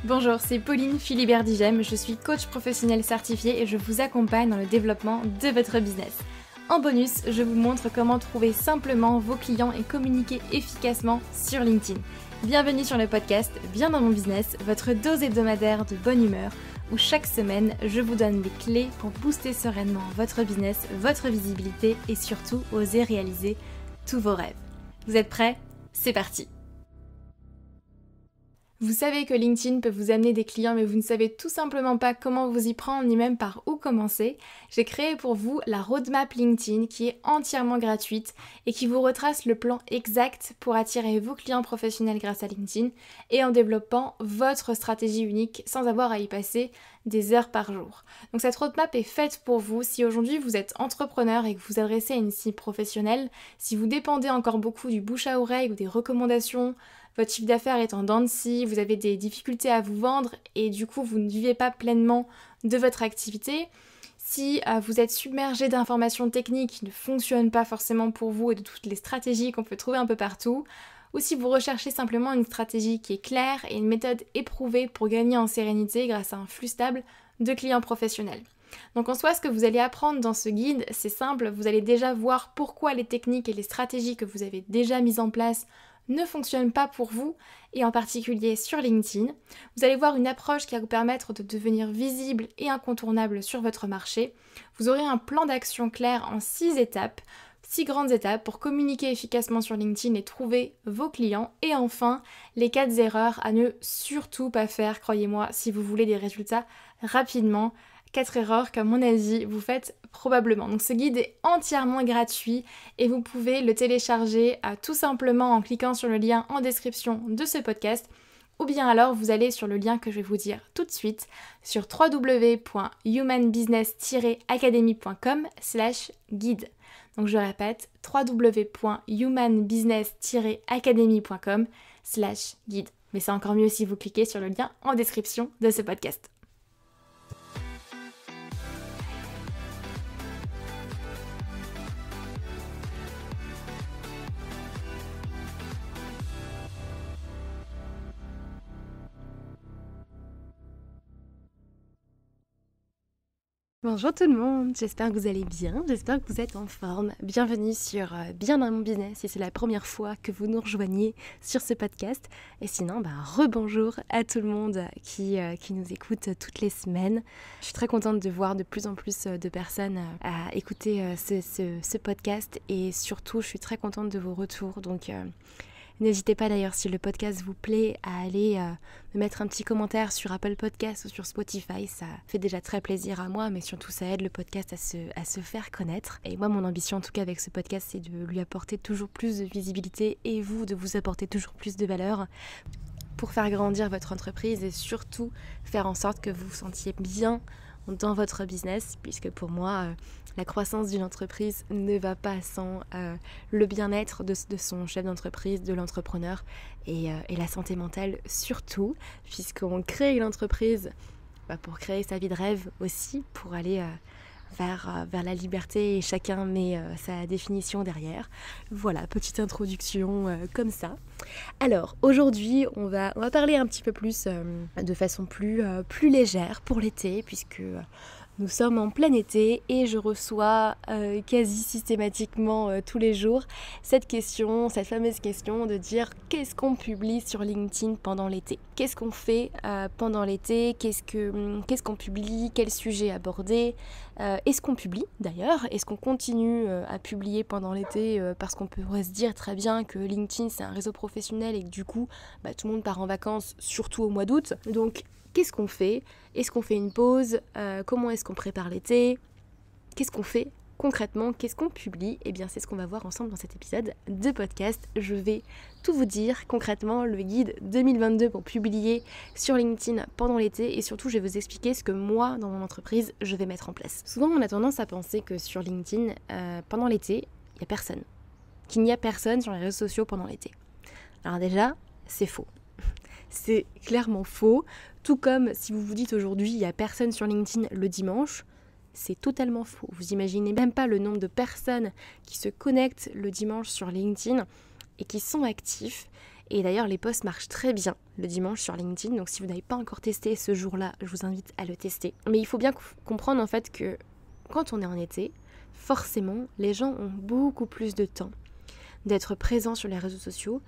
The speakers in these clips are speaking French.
Bonjour, c'est Pauline Philibert-Digem, je suis coach professionnel certifié et je vous accompagne dans le développement de votre business. En bonus, je vous montre comment trouver simplement vos clients et communiquer efficacement sur LinkedIn. Bienvenue sur le podcast Bien dans mon business, votre dose hebdomadaire de bonne humeur, où chaque semaine, je vous donne les clés pour booster sereinement votre business, votre visibilité et surtout oser réaliser tous vos rêves. Vous êtes prêts ? C'est parti! Vous savez que LinkedIn peut vous amener des clients, mais vous ne savez tout simplement pas comment vous y prendre, ni même par où commencer. J'ai créé pour vous la roadmap LinkedIn qui est entièrement gratuite et qui vous retrace le plan exact pour attirer vos clients professionnels grâce à LinkedIn et en développant votre stratégie unique sans avoir à y passer des heures par jour. Donc cette roadmap est faite pour vous si aujourd'hui vous êtes entrepreneur et que vous adressez à une cible professionnelle, si vous dépendez encore beaucoup du bouche à oreille ou des recommandations, votre chiffre d'affaires est en dents de scie, vous avez des difficultés à vous vendre et du coup vous ne vivez pas pleinement de votre activité. Si vous êtes submergé d'informations techniques qui ne fonctionnent pas forcément pour vous et de toutes les stratégies qu'on peut trouver un peu partout, ou si vous recherchez simplement une stratégie qui est claire et une méthode éprouvée pour gagner en sérénité grâce à un flux stable de clients professionnels. Donc en soi, ce que vous allez apprendre dans ce guide, c'est simple, vous allez déjà voir pourquoi les techniques et les stratégies que vous avez déjà mises en place ne fonctionnent pas pour vous, et en particulier sur LinkedIn. Vous allez voir une approche qui va vous permettre de devenir visible et incontournable sur votre marché. Vous aurez un plan d'action clair en 6 étapes, 6 grandes étapes pour communiquer efficacement sur LinkedIn et trouver vos clients. Et enfin, les 4 erreurs à ne surtout pas faire, croyez-moi, si vous voulez des résultats rapidement. 4 erreurs qu'à mon avis vous faites probablement. Donc ce guide est entièrement gratuit et vous pouvez le télécharger tout simplement en cliquant sur le lien en description de ce podcast, ou bien alors vous allez sur le lien que je vais vous dire tout de suite sur www.humanbusiness-academy.com/guide. Donc je répète, www.humanbusiness-academy.com/guide. Mais c'est encore mieux si vous cliquez sur le lien en description de ce podcast. Bonjour tout le monde, j'espère que vous allez bien, j'espère que vous êtes en forme. Bienvenue sur Bien dans mon business si c'est la première fois que vous nous rejoignez sur ce podcast. Et sinon, rebonjour à tout le monde qui nous écoute toutes les semaines. Je suis très contente de voir de plus en plus de personnes à écouter ce podcast et surtout je suis très contente de vos retours. Donc n'hésitez pas d'ailleurs, si le podcast vous plaît, à aller me mettre un petit commentaire sur Apple Podcasts ou sur Spotify. Ça fait déjà très plaisir à moi, mais surtout ça aide le podcast à se faire connaître. Et moi, mon ambition en tout cas avec ce podcast, c'est de lui apporter toujours plus de visibilité et vous, de vous apporter toujours plus de valeur pour faire grandir votre entreprise et surtout faire en sorte que vous vous sentiez bien dans votre business, puisque pour moi, la croissance d'une entreprise ne va pas sans le bien-être de son chef d'entreprise, de l'entrepreneur et la santé mentale surtout, puisqu'on crée une entreprise pour créer sa vie de rêve aussi, pour aller vers la liberté et chacun met sa définition derrière. Voilà, petite introduction comme ça. Alors aujourd'hui on va parler un petit peu plus de façon plus légère pour l'été, puisque nous sommes en plein été et je reçois quasi systématiquement tous les jours cette fameuse question de dire qu'est-ce qu'on publie sur LinkedIn pendant l'été ? Qu'est-ce qu'on fait pendant l'été ? Qu'est-ce qu'on publie ? Quel sujet aborder ? Est-ce qu'on publie d'ailleurs ? Est-ce qu'on continue à publier pendant l'été parce qu'on pourrait se dire très bien que LinkedIn c'est un réseau professionnel et que du coup tout le monde part en vacances, surtout au mois d'août. Donc qu'est-ce qu'on fait ? Est-ce qu'on fait une pause ? Comment est-ce qu'on prépare l'été ? Qu'est-ce qu'on fait concrètement ? Qu'est-ce qu'on publie ? Eh bien, c'est ce qu'on va voir ensemble dans cet épisode de podcast. Je vais tout vous dire concrètement, le guide 2022 pour publier sur LinkedIn pendant l'été, et surtout, je vais vous expliquer ce que moi, dans mon entreprise, je vais mettre en place. Souvent, on a tendance à penser que sur LinkedIn, pendant l'été, il n'y a personne. Qu'il n'y a personne sur les réseaux sociaux pendant l'été. Alors déjà, c'est faux. C'est clairement faux, tout comme si vous vous dites aujourd'hui il n'y a personne sur LinkedIn le dimanche, c'est totalement faux. Vous imaginez même pas le nombre de personnes qui se connectent le dimanche sur LinkedIn et qui sont actifs Et d'ailleurs, les posts marchent très bien le dimanche sur LinkedIn. Donc si vous n'avez pas encore testé ce jour-là, je vous invite à le tester. Mais il faut bien comprendre en fait que quand on est en été, forcément, les gens ont beaucoup plus de temps d'être présents sur les réseaux sociaux,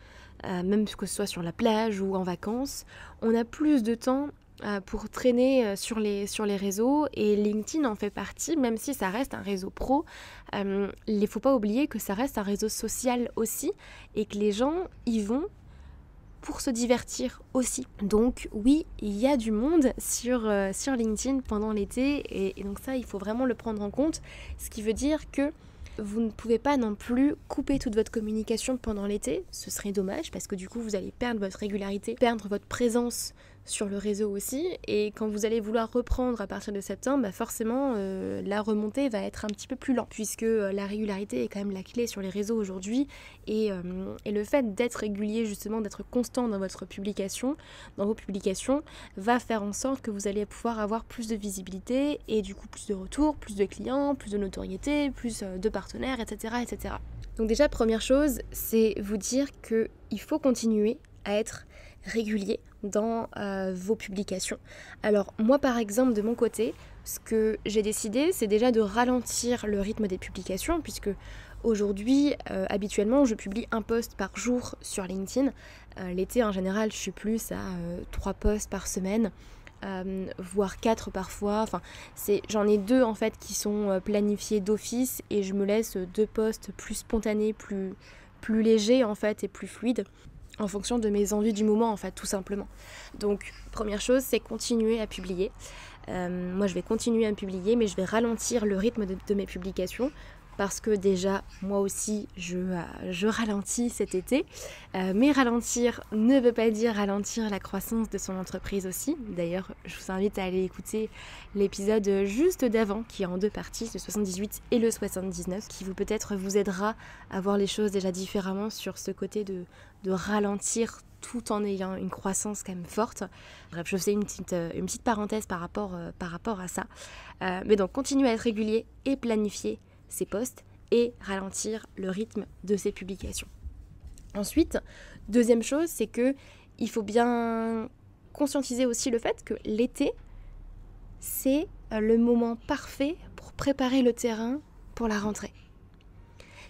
même que ce soit sur la plage ou en vacances. On a plus de temps pour traîner sur les réseaux, et LinkedIn en fait partie, même si ça reste un réseau pro. Il ne faut pas oublier que ça reste un réseau social aussi, et que les gens y vont pour se divertir aussi. Donc oui, il y a du monde sur LinkedIn pendant l'été, et donc ça, il faut vraiment le prendre en compte, ce qui veut dire que vous ne pouvez pas non plus couper toute votre communication pendant l'été, ce serait dommage parce que du coup vous allez perdre votre régularité, perdre votre présence sur le réseau aussi, et quand vous allez vouloir reprendre à partir de septembre, forcément la remontée va être un petit peu plus lente, puisque la régularité est quand même la clé sur les réseaux aujourd'hui, et le fait d'être régulier, justement d'être constant dans vos publications, va faire en sorte que vous allez pouvoir avoir plus de visibilité, et du coup plus de retours, plus de clients, plus de notoriété, plus de partenaires, etc., etc. Donc déjà, première chose, c'est vous dire qu'il faut continuer à être régulier dans vos publications. Alors moi par exemple de mon côté, ce que j'ai décidé, c'est déjà de ralentir le rythme des publications, puisque aujourd'hui habituellement je publie un post par jour sur LinkedIn. L'été en général je suis plus à 3 posts par semaine, voire 4 parfois. Enfin, j'en ai 2 en fait qui sont planifiés d'office, et je me laisse 2 posts plus spontanés, plus légers en fait et plus fluides, en fonction de mes envies du moment en fait, tout simplement. Donc première chose, c'est continuer à publier. Moi je vais continuer à publier, mais je vais ralentir le rythme de mes publications, parce que déjà moi aussi je ralentis cet été, mais ralentir ne veut pas dire ralentir la croissance de son entreprise aussi. D'ailleurs je vous invite à aller écouter l'épisode juste d'avant, qui est en 2 parties, le 78 et le 79, qui peut-être vous aidera à voir les choses déjà différemment sur ce côté de ralentir tout en ayant une croissance quand même forte. Bref, je fais une petite parenthèse par rapport à ça. Mais donc continuer à être régulier et planifier ses posts, et ralentir le rythme de ses publications. Ensuite, deuxième chose, c'est que il faut bien conscientiser aussi le fait que l'été, c'est le moment parfait pour préparer le terrain pour la rentrée.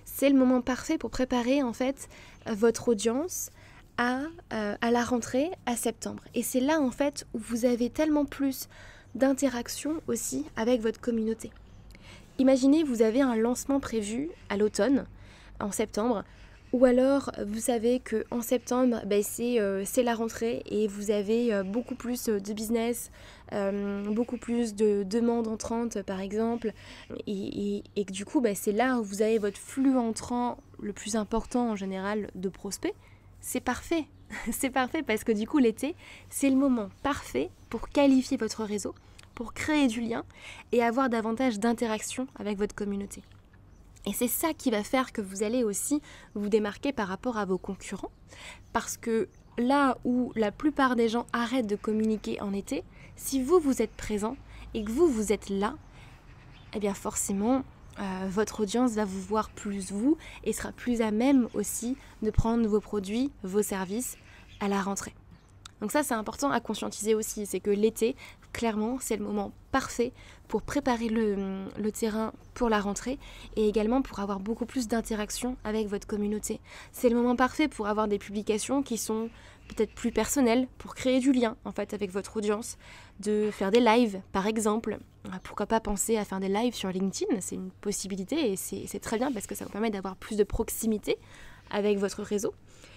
C'est le moment parfait pour préparer en fait votre audience à la rentrée, à septembre. Et c'est là en fait où vous avez tellement plus d'interaction aussi avec votre communauté. Imaginez, vous avez un lancement prévu à l'automne, en septembre, ou alors vous savez qu'en septembre, c'est la rentrée, et vous avez beaucoup plus de business, beaucoup plus de demandes entrantes par exemple, et que du coup c'est là où vous avez votre flux entrant le plus important en général de prospects. C'est parfait, c'est parfait, parce que du coup l'été, c'est le moment parfait pour qualifier votre réseau, pour créer du lien et avoir davantage d'interaction avec votre communauté. Et c'est ça qui va faire que vous allez aussi vous démarquer par rapport à vos concurrents, parce que là où la plupart des gens arrêtent de communiquer en été, si vous êtes présent et que vous êtes là, eh bien forcément votre audience va vous voir plus vous, et sera plus à même aussi de prendre vos produits, vos services à la rentrée. Donc ça, c'est important à conscientiser aussi, c'est que l'été, clairement, c'est le moment parfait pour préparer le terrain pour la rentrée, et également pour avoir beaucoup plus d'interaction avec votre communauté. C'est le moment parfait pour avoir des publications qui sont peut-être plus personnelles, pour créer du lien en fait avec votre audience, de faire des lives par exemple. Pourquoi pas penser à faire des lives sur LinkedIn, c'est une possibilité, et c'est très bien parce que ça vous permet d'avoir plus de proximité avec votre réseau.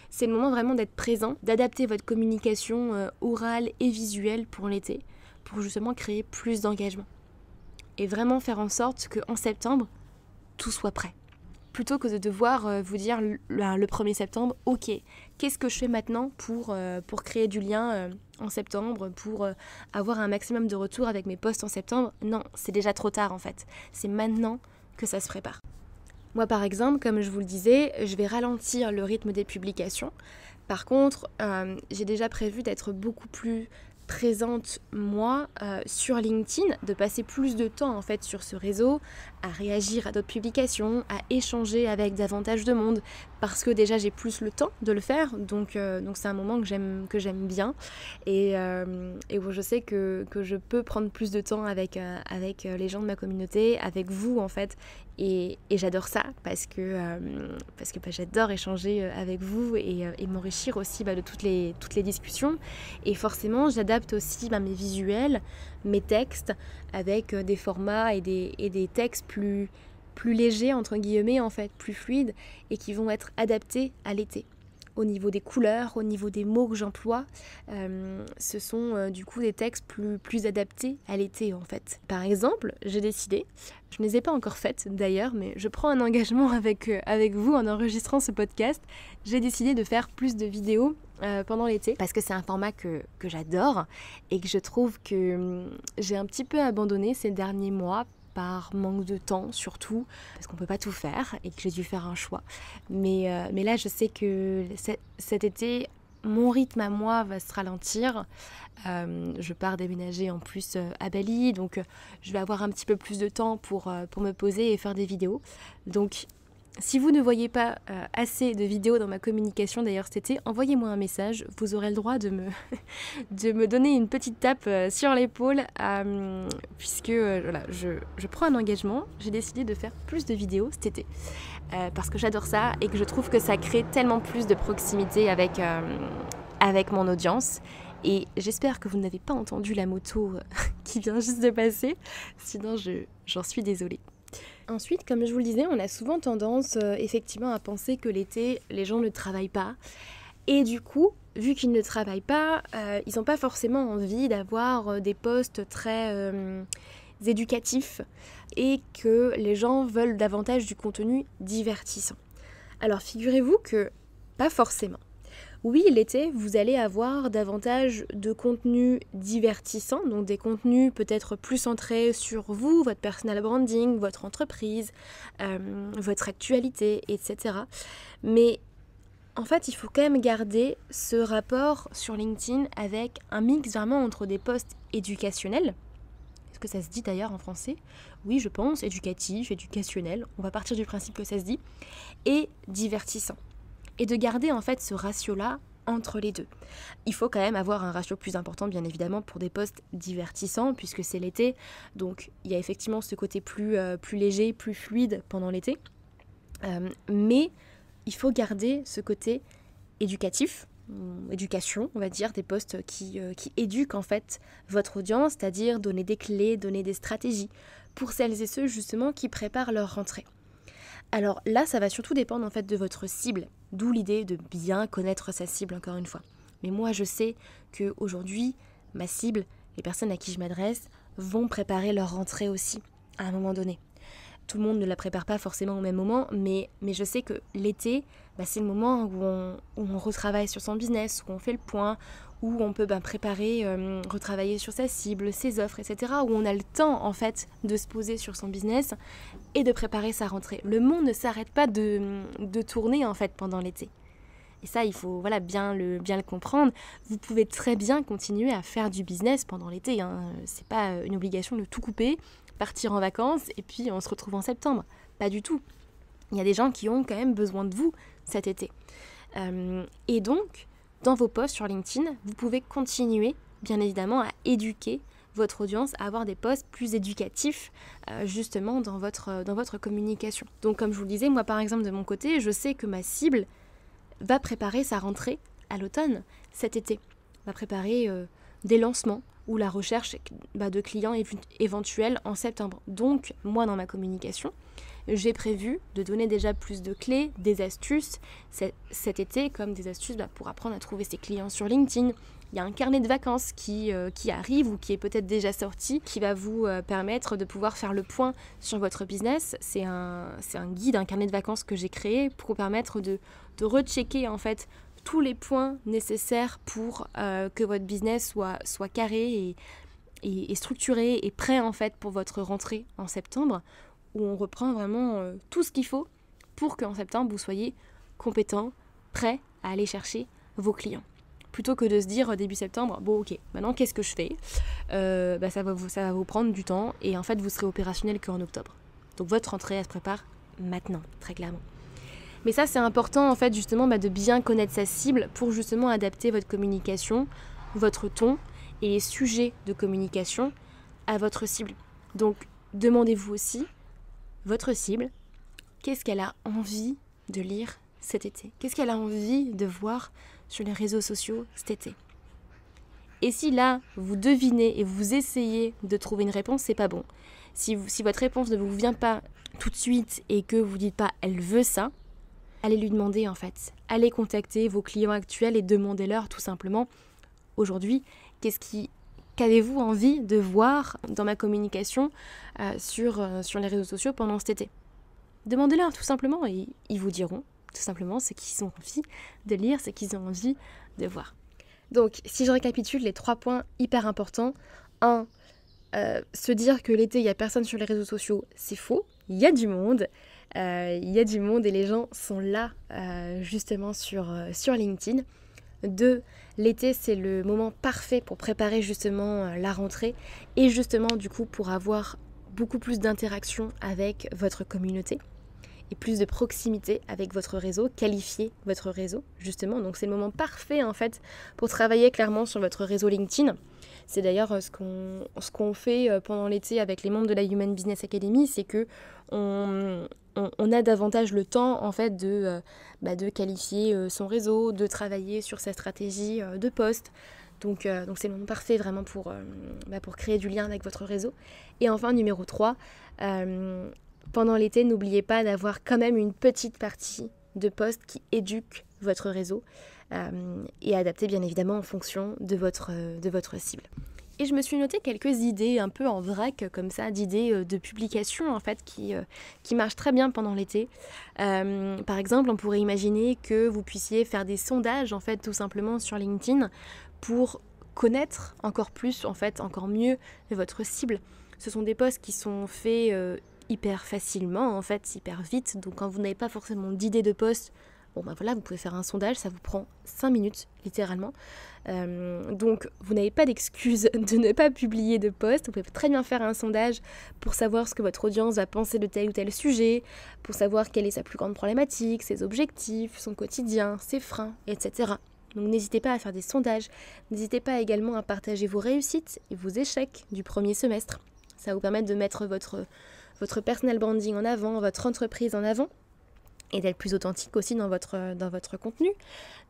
C'est le moment vraiment d'être présent, d'adapter votre communication orale et visuelle pour l'été, pour justement créer plus d'engagement. Et vraiment faire en sorte qu'en septembre, tout soit prêt. Plutôt que de devoir vous dire le 1er septembre, ok, qu'est-ce que je fais maintenant pour créer du lien en septembre, pour avoir un maximum de retours avec mes posts en septembre. Non, c'est déjà trop tard en fait. C'est maintenant que ça se prépare. Moi par exemple, comme je vous le disais, je vais ralentir le rythme des publications. Par contre, j'ai déjà prévu d'être beaucoup plus présente moi sur LinkedIn, de passer plus de temps en fait sur ce réseau, à réagir à d'autres publications, à échanger avec davantage de monde, parce que déjà j'ai plus le temps de le faire, donc c'est un moment que j'aime bien et où je sais que je peux prendre plus de temps avec les gens de ma communauté, avec vous en fait, et j'adore ça parce que j'adore échanger avec vous et m'enrichir aussi de toutes les discussions, et forcément j'adapte aussi mes visuels, mes textes avec des formats et des textes plus légers entre guillemets en fait, plus fluides, et qui vont être adaptés à l'été. Au niveau des couleurs, au niveau des mots que j'emploie, ce sont du coup des textes plus adaptés à l'été en fait. Par exemple, j'ai décidé, je ne les ai pas encore faites d'ailleurs, mais je prends un engagement avec vous en enregistrant ce podcast, j'ai décidé de faire plus de vidéos pendant l'été, parce que c'est un format que j'adore et que je trouve que j'ai un petit peu abandonné ces derniers mois, par manque de temps surtout, parce qu'on ne peut pas tout faire et que j'ai dû faire un choix. Mais là, je sais que cet été, mon rythme à moi va se ralentir. Je pars déménager en plus à Bali, donc je vais avoir un petit peu plus de temps pour me poser et faire des vidéos. Donc, si vous ne voyez pas assez de vidéos dans ma communication d'ailleurs cet été, envoyez-moi un message, vous aurez le droit de me donner une petite tape sur l'épaule, puisque voilà, je prends un engagement, j'ai décidé de faire plus de vidéos cet été, parce que j'adore ça et que je trouve que ça crée tellement plus de proximité avec mon audience. Et j'espère que vous n'avez pas entendu la moto qui vient juste de passer, sinon j'en suis désolée. Ensuite, comme je vous le disais, on a souvent tendance effectivement à penser que l'été, les gens ne travaillent pas. Et du coup, vu qu'ils ne travaillent pas, ils n'ont pas forcément envie d'avoir des postes très éducatifs, et que les gens veulent davantage du contenu divertissant. Alors figurez-vous que pas forcément. Oui, l'été, vous allez avoir davantage de contenus divertissants, donc des contenus peut-être plus centrés sur vous, votre personal branding, votre entreprise, votre actualité, etc. Mais en fait, il faut quand même garder ce rapport sur LinkedIn avec un mix vraiment entre des posts éducationnels. Est-ce que ça se dit d'ailleurs en français ? Oui, je pense, éducatif, éducationnel, on va partir du principe que ça se dit, et divertissant. Et de garder en fait ce ratio-là entre les deux. Il faut quand même avoir un ratio plus important, bien évidemment, pour des posts divertissants, puisque c'est l'été, donc il y a effectivement ce côté plus léger, plus fluide pendant l'été. Mais il faut garder ce côté éducatif, éducation, on va dire, des posts qui éduquent en fait votre audience, c'est-à-dire donner des clés, donner des stratégies pour celles et ceux justement qui préparent leur rentrée. Alors là, ça va surtout dépendre en fait de votre cible, d'où l'idée de bien connaître sa cible encore une fois. Mais moi, je sais qu'aujourd'hui, ma cible, les personnes à qui je m'adresse, vont préparer leur rentrée aussi, à un moment donné. Tout le monde ne la prépare pas forcément au même moment, mais je sais que l'été, c'est le moment où on retravaille sur son business, où on fait le point, où on peut préparer, retravailler sur sa cible, ses offres, etc. Où on a le temps en fait de se poser sur son business et de préparer sa rentrée. Le monde ne s'arrête pas de tourner en fait pendant l'été. Et ça, il faut bien le comprendre. Vous pouvez très bien continuer à faire du business pendant l'été. C'est pas une obligation de tout couper, partir en vacances et puis on se retrouve en septembre. Pas du tout. Il y a des gens qui ont quand même besoin de vous cet été. Et donc, dans vos posts sur LinkedIn, vous pouvez continuer, bien évidemment, à éduquer votre audience, à avoir des posts plus éducatifs, justement, dans votre communication. Donc, comme je vous le disais, moi, par exemple, de mon côté, je sais que ma cible va préparer sa rentrée à l'automne, cet été. Va préparer des lancements ou la recherche de clients éventuels en septembre. Donc, moi, dans ma communication, j'ai prévu de donner déjà plus de clés, des astuces cet été, comme des astuces pour apprendre à trouver ses clients sur LinkedIn. Il y a un carnet de vacances qui arrive ou qui est peut-être déjà sorti, qui va vous permettre de pouvoir faire le point sur votre business. C'est un guide, un carnet de vacances que j'ai créé pour vous permettre de rechecker en fait tous les points nécessaires pour que votre business soit carré et structuré et prêt en fait pour votre rentrée en septembre, où on reprend vraiment tout ce qu'il faut pour qu'en septembre vous soyez compétent, prêt à aller chercher vos clients. Plutôt que de se dire début septembre, bon ok, maintenant qu'est-ce que je fais ? Ça va vous prendre du temps et en fait vous serez opérationnel qu'en octobre. Donc votre rentrée elle se prépare maintenant, très clairement. Mais ça, c'est important en fait justement de bien connaître sa cible pour justement adapter votre communication, votre ton et les sujets de communication à votre cible. Donc, demandez-vous aussi, votre cible, qu'est-ce qu'elle a envie de lire cet été? Qu'est-ce qu'elle a envie de voir sur les réseaux sociaux cet été? Et si là, vous devinez et vous essayez de trouver une réponse, c'est pas bon. Si votre réponse ne vous vient pas tout de suite et que vous dites pas « elle veut ça », allez lui demander en fait. Allez contacter vos clients actuels et demandez-leur tout simplement « aujourd'hui, qu'avez-vous envie de voir dans ma communication sur les réseaux sociaux pendant cet été ?» Demandez-leur tout simplement et ils vous diront tout simplement ce qu'ils ont envie de lire, ce qu'ils ont envie de voir. Donc, si je récapitule les 3 points hyper importants. 1. Se dire que l'été, il n'y a personne sur les réseaux sociaux, c'est faux. Il y a du monde. Il y a du monde et les gens sont là justement sur LinkedIn. 2. L'été, c'est le moment parfait pour préparer justement la rentrée et justement du coup pour avoir beaucoup plus d'interaction avec votre communauté et plus de proximité avec votre réseau, qualifier votre réseau justement. Donc c'est le moment parfait en fait pour travailler clairement sur votre réseau LinkedIn. C'est d'ailleurs ce qu'on fait pendant l'été avec les membres de la Human Business Academy, c'est que on a davantage le temps en fait de qualifier son réseau, de travailler sur sa stratégie de post. Donc c'est le moment parfait vraiment pour créer du lien avec votre réseau. Et enfin numéro 3, pendant l'été, n'oubliez pas d'avoir quand même une petite partie de posts qui éduquent votre réseau et adaptés bien évidemment en fonction de votre cible. Et je me suis noté quelques idées un peu en vrac comme ça, d'idées de publication en fait qui marchent très bien pendant l'été. Par exemple, on pourrait imaginer que vous puissiez faire des sondages en fait tout simplement sur LinkedIn pour connaître encore plus en fait, encore mieux votre cible. Ce sont des posts qui sont faits hyper facilement en fait, hyper vite. Donc quand vous n'avez pas forcément d'idée de post, vous pouvez faire un sondage, ça vous prend 5 minutes littéralement. Donc vous n'avez pas d'excuse de ne pas publier de post. Vous pouvez très bien faire un sondage pour savoir ce que votre audience va penser de tel ou tel sujet, pour savoir quelle est sa plus grande problématique, ses objectifs, son quotidien, ses freins, etc. Donc n'hésitez pas à faire des sondages, n'hésitez pas également à partager vos réussites et vos échecs du premier semestre. Ça va vous permettre de mettre votre personal branding en avant, votre entreprise en avant et d'être plus authentique aussi dans votre contenu,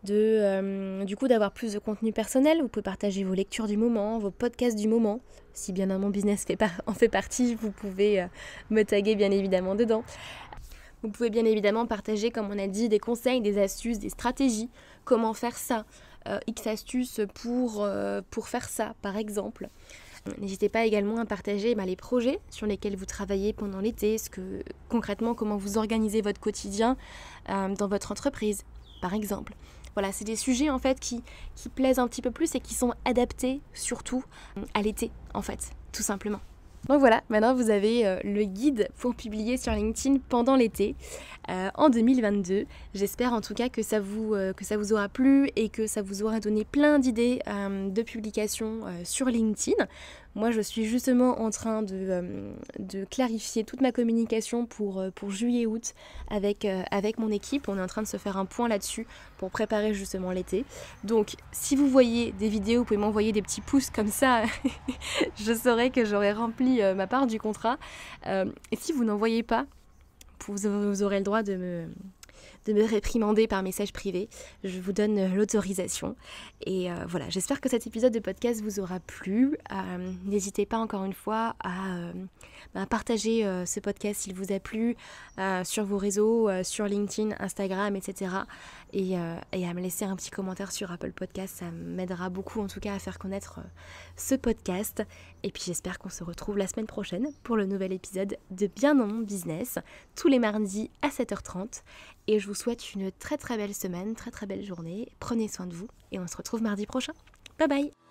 du coup d'avoir plus de contenu personnel. Vous pouvez partager vos lectures du moment, vos podcasts du moment. Si bien un Mon Business en fait partie, vous pouvez me taguer bien évidemment dedans. Vous pouvez bien évidemment partager, comme on a dit, des conseils, des astuces, des stratégies, comment faire ça, X astuces pour faire ça par exemple. N'hésitez pas également à partager les projets sur lesquels vous travaillez pendant l'été, concrètement comment vous organisez votre quotidien dans votre entreprise, par exemple. Voilà, c'est des sujets en fait qui plaisent un petit peu plus et qui sont adaptés surtout à l'été en fait, tout simplement. Donc voilà, maintenant vous avez le guide pour publier sur LinkedIn pendant l'été en 2022. J'espère en tout cas que ça vous aura plu et que ça vous aura donné plein d'idées de publication sur LinkedIn. Moi je suis justement en train de clarifier toute ma communication pour juillet-août avec mon équipe. On est en train de se faire un point là-dessus pour préparer justement l'été. Donc si vous voyez des vidéos, vous pouvez m'envoyer des petits pouces comme ça, je saurai que j'aurai rempli ma part du contrat. Et si vous n'en voyez pas, vous aurez le droit de me réprimander par message privé. Je vous donne l'autorisation. Et voilà, j'espère que cet épisode de podcast vous aura plu. N'hésitez pas encore une fois à partager ce podcast s'il vous a plu sur vos réseaux, sur LinkedIn, Instagram, etc. Et à me laisser un petit commentaire sur Apple Podcast. Ça m'aidera beaucoup en tout cas à faire connaître ce podcast. Et puis j'espère qu'on se retrouve la semaine prochaine pour le nouvel épisode de Bien dans mon business, tous les mardis à 7h30. Et je vous souhaite une très très belle semaine, très très belle journée. Prenez soin de vous et on se retrouve mardi prochain. Bye bye!